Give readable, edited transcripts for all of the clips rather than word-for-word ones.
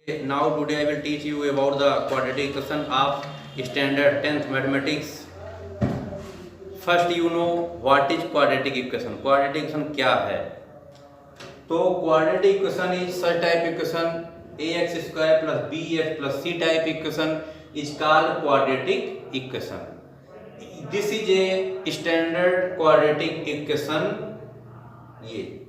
Now today I will teach you about the quadratic equation of standard 10th mathematics. First you know what is quadratic equation. Quadratic equation क्या है? तो quadratic equation is such type equation ax square plus bx plus c type equation is called quadratic equation. This is a standard quadratic equation. ये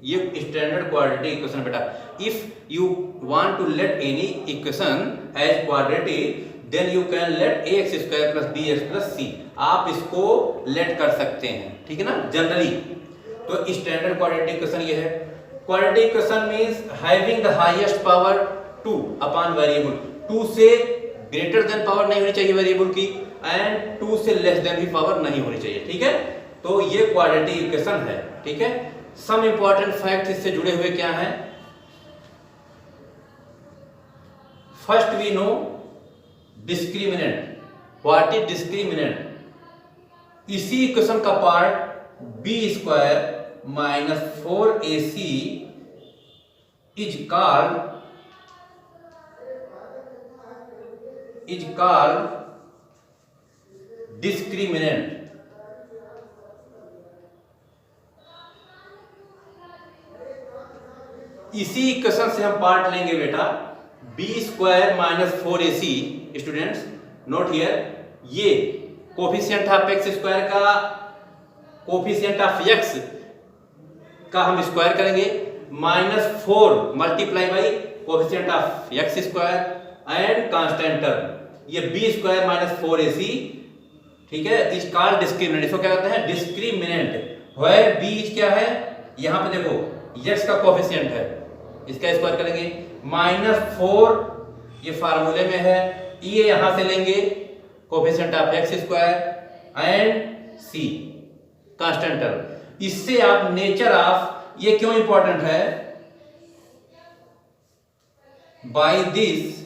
standard quadratic equation बेटा. If you want to let any equation as quadratic then you can let ax square plus bx plus c. आप इसको late कर सकते हैं, ठीक है ना, जनरली. तो स्टैंडर्ड क्वाड्रेटिक इक्वेशन ये है. Quadratic equation means having the highest power 2 upon variable. 2 से ग्रेटर देन पावर नहीं होनी चाहिए वेरिएबल की, एंड 2 से लेस देन भी पावर नहीं होनी चाहिए, ठीक है. तो ये क्वाड्रेटिक इक्वेशन है, ठीक है. सम इंपॉर्टेंट फैक्ट इससे जुड़े हुए क्या हैं? First we know discriminant. What is discriminant? इसी इक्वेशन का part b square minus 4ac is called discriminant. इसी इक्वेशन से हम पार्ट लेंगे बेटा b square minus 4ac. Students note here, ये कोफिशिएंट ऑफ एक्स स्क्वायर का कोफिशिएंट ऑफ एक्स का हम स्क्वायर करेंगे, minus 4 multiply by coefficient of x square and constant term. ये बी स्क्वायर माइनस 4ac, ठीक है, इज कॉल्ड डिस्क्रिमिनेंट. इसको क्या कहते हैं? डिस्क्रिमिनेंट. वेयर बी क्या है? यहां पे देखो एक्स का कोफिशिएंट है, इसका स्क्वायर करेंगे, माइनस 4 ये फार्मूले में है, ये यहां से लेंगे coefficient of x square and c constant term. इससे आप नेचर ऑफ, ये क्यों इंपॉर्टेंट है? By this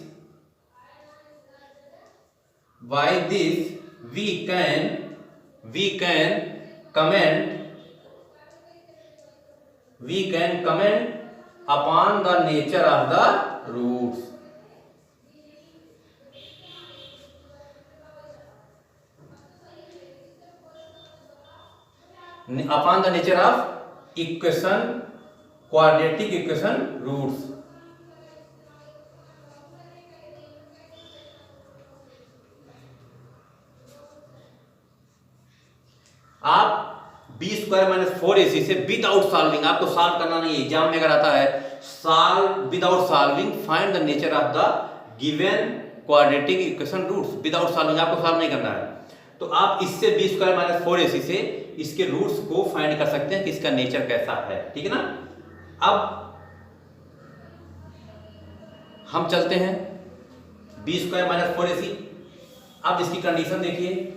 we can comment upon the nature of the roots. Upon the nature of equation, quadratic equation roots. आप बी स्क्वायर माइनस 4ac से without solving, आपको solve करना नहीं है, एग्जाम में अगर आता है solve without solving find the nature of the given quadratic equation roots. Without solving आपको सॉल्व नहीं करना है. तो आप इससे बी स्क्वायर माइनस 4ac से इसके रूट्स को फाइंड कर सकते हैं कि इसका नेचर कैसा है, ठीक है ना. अब हम चलते हैं बी स्क्वायर माइनस 4ac. अब इसकी कंडीशन देखिए,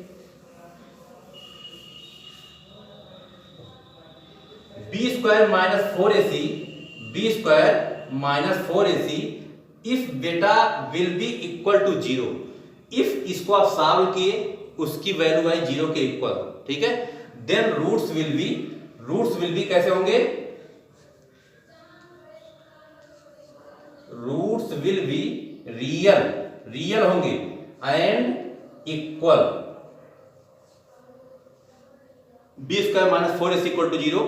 B square minus 4ac if बेटा will be equal to 0. If इसको आप सॉल्व किए, उसकी वैल्यू आई 0 के इक्वल, ठीक है, देन रूट्स विल बी कैसे होंगे? रूट्स विल बी रियल होंगे and equal. B square minus 4ac equal to 0.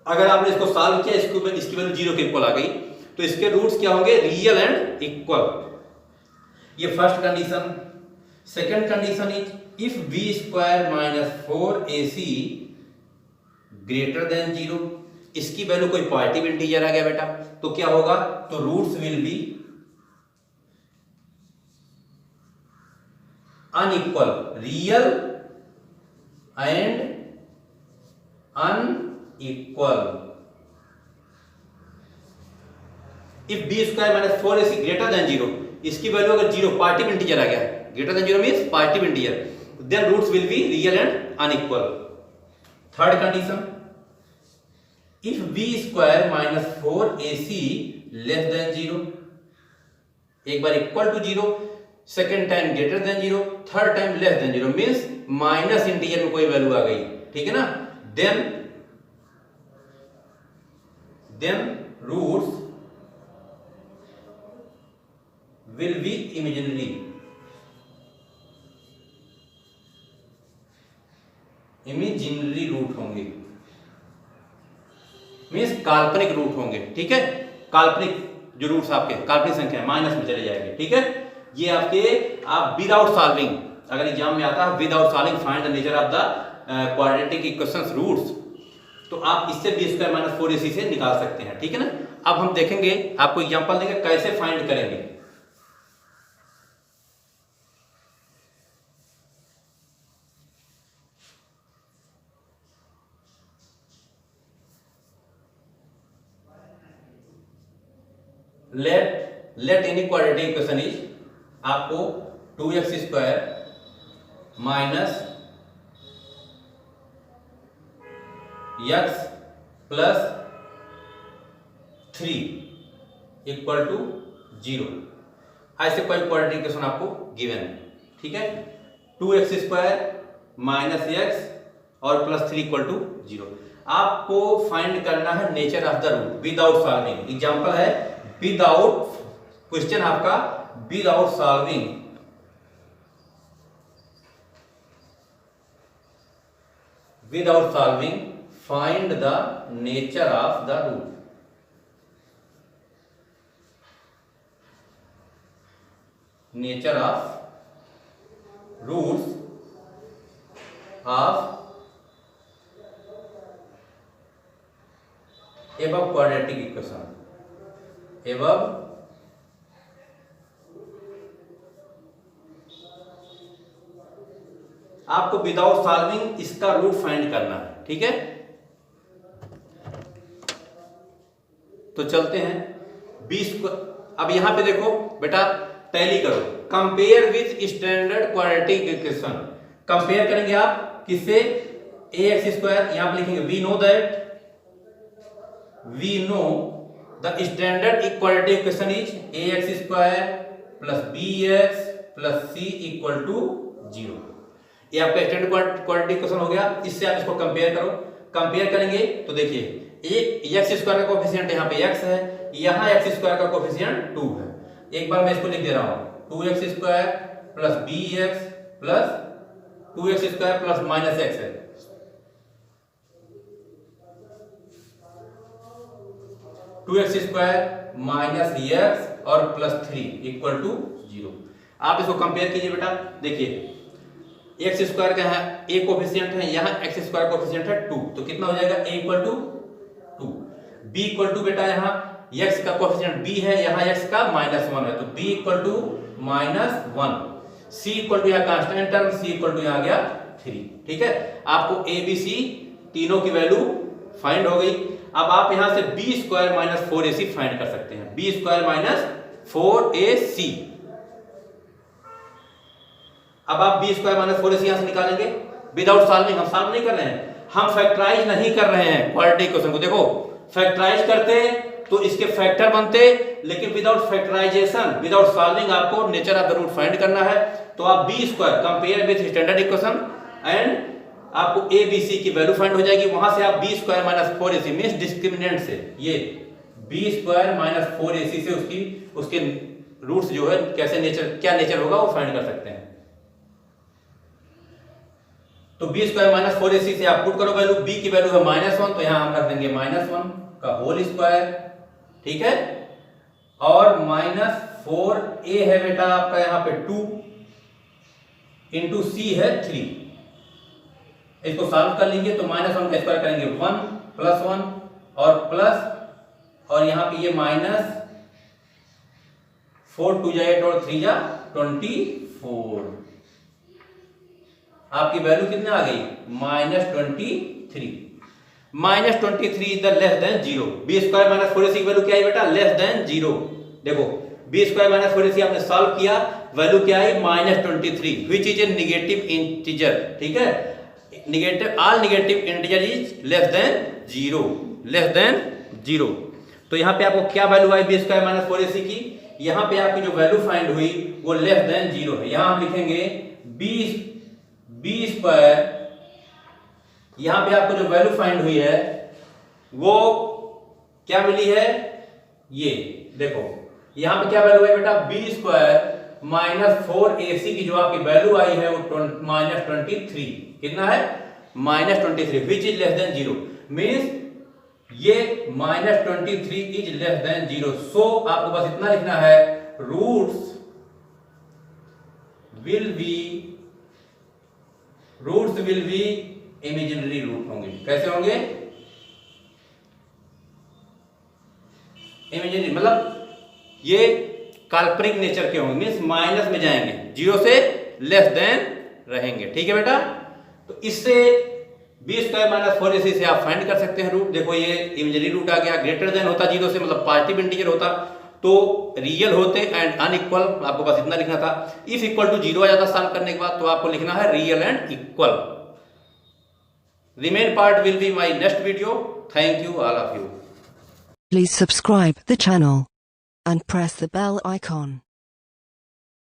अगर आपने इसको सॉल्व किया, इसकी वैल्यू 0 के इक्वल आ गई, तो इसके रूट्स क्या होंगे? Real and equal. ये first condition. Second condition is if B square minus 4ac greater than 0. इसकी वैल्यू कोई पॉजिटिव इंटीजर आ गया बेटा, तो क्या होगा? तो roots will be unequal, real and unequal. If B square minus 4ac greater than 0, इसकी वैल्यू अगर 0 पॉजिटिव इंटीजर आ गया, greater than 0 means positive integer, then roots will be real and unequal. Third condition, if B square minus 4ac less than 0, एक बार equal to 0, second time greater than 0, third time less than 0 means minus integer में कोई value आ गई, ठीक है ना, then roots will be imaginary. Imaginary root होंगे, मीन्स काल्पनिक रूट होंगे, ठीक है। काल्पनिक जो रूट्स आपके काल्पनिक संख्या माइनस में चले जाएंगे, ठीक है। ये आपके आप विदाउट सॉल्विंग, अगर एग्जाम में आता है without solving find the nature of the quadratic equations roots, तो आप इससे बी स्क्वायर माइनस 4ac से निकाल सकते हैं, ठीक है ना। अब हम देखेंगे, आपको एग्जांपल देंगे कैसे फाइंड करेंगे। Let any quadratic equation is, आपको 2x square minus x plus 3 equal to 0, ऐसे कोई क्वाड्रेटिक इक्वेशन आपको गिवन है, ठीक है। 2x स्क्वायर माइनस x और प्लस 3 इक्वल टू 0। आपको फाइंड करना है nature of the root without solving. Example है विदाउट, क्वेश्चन आपका without solving, without solving find the nature of the root. Nature of roots of above quadratic equation, above आपको without solving इसका root find करना है, ठीक है। तो चलते हैं 20 को। अब यहां पे देखो बेटा, टैली करो, compare with standard quadratic equation. Compare करेंगे आप किससे? ax स्क्वायर, यहां पे लिखेंगे we know the standard quadratic equation is ax square plus bx plus c equal to 0। ये आपका स्टैंडर्ड क्वाड्रेटिक इक्वेशन हो गया। इससे आप इसको कंपेयर करो। कंपेयर करेंगे तो देखिए x स्क्वायर का कोएफिशिएंट यहाँ पे x है, यहाँ x स्क्वायर का कोएफिशिएंट 2 है। एक बार मैं इसको लिख दे रहा हूँ, 2x square plus bx plus 2x square plus minus x है, 2x स्क्वायर माइनस x और प्लस 3 इक्वल टू 0। आप इसको कंपेयर कीजिए बेटा। देखिए x स्क्वायर का है a कोएफिशिएंट है, यहाँ x स्क्वायर कोएफिशिएंट है 2, तो कितना हो जाएगा a equal to 2। b equal to बेटा यहाँ x का कोएफिशिएंट b है, यहाँ x का माइनस 1 है, तो b equal to minus 1। c equal to यहाँ constant term, c equal to यहाँ आ गया 3, ठीक है। आपको a b c तीनों की वैल्यू फाइंड हो गई। अब आप यहां से b square minus 4ac find कर सकते हैं, b स्क्वायर माइनस 4ac। अब आप b स्क्वायर माइनस 4ac यहां से निकालेंगे विदाउट सॉल्विंग। हम सॉल्व नहीं कर रहे हैं, हम फैक्टराइज नहीं कर रहे हैं क्वाड्रेटिक इक्वेशन को। देखो फैक्टराइज करते तो इसके फैक्टर बनते, लेकिन विदाउट फैक्टराइजेशन, विदाउट सॉल्विंग आपको nature of the root find करना है। तो आप b square compare with standard equation and आपको a b c की वैल्यू फाइंड हो जाएगी। वहां से आप b square minus 4ac means discriminant से, ये b स्क्वायर माइनस 4ac से उसके रूट्स जो है कैसे नेचर, क्या नेचर होगा वो फाइंड कर सकते हैं। तो b स्क्वायर माइनस 4ac से आप पुट करो वैल्यू, b की वैल्यू है -1, तो यहां हम रख देंगे -1 का होल स्क्वायर, ठीक है। और माइनस 4a है बेटा आपका यहाँ पे 2 इंटू c है 3। इसको सॉल्व कर लेंगे तो -1 का स्क्वायर करेंगे 1 प्लस 1 और प्लस, और यहाँ पे ये माइनस 4 2 जा 8 और 3 जा 24। आपकी वैल्यू कितने आ गई? -23। -23 is the less than 0। b square minus 4ac की वैल्यू क्या है बेटा? Less than 0। देखो b स्क्वायर माइनस 4ac आपने सॉल्व किया, वैल्यू क्या आई? -23, which is a negative integer, ठीक है। Negative, all negative integer is less than 0, less than 0। तो यहाँ पे आपको क्या वैल्यू आई b स्क्वायर माइनस 4ac की? यहाँ पे आपकी जो वैल्यू फाइंड हुई वो लेस देन 0 है। यहाँ हम लिखेंगे b स्क्वायर, यहाँ पे आपको जो वैल्यू फाइंड हुई है वो क्या मिली है? ये देखो यहाँ पे क्या वैल्यू है बेटा, बी स्क्वायर माइनस 4ac की जो आपकी वैल्यू आई है वो माइनस 23, कितना है, minus 23, which is less than 0, means ये minus 23 is less than 0। So आपको बस इतना लिखना है, roots will be imaginary root होंगे। कैसे होंगे, इमेजिनरी मतलब ये काल्पनिक नेचर के होंगे, मीन्स माइनस में जाएंगे, 0 से लेस देन रहेंगे। ठीक है बेटा, तो इससे बी स्क्वायर माइनस 4ac से आप फाइंड कर सकते हैं रूट। देखो ये इमेजिनरी रूट आ गया, ग्रेटर देन होता 0 से, मतलब पॉजिटिव इंटीजर होता तो रियल होते एंड अनइक्वल, आपको बस इतना लिखना था। इफ इक्वल टू 0 आ जाता सॉल्व करने के बाद, तो आपको लिखना है real and equal. Remain part will be my next video. Thank you all of you. Please subscribe the channel and press the bell icon.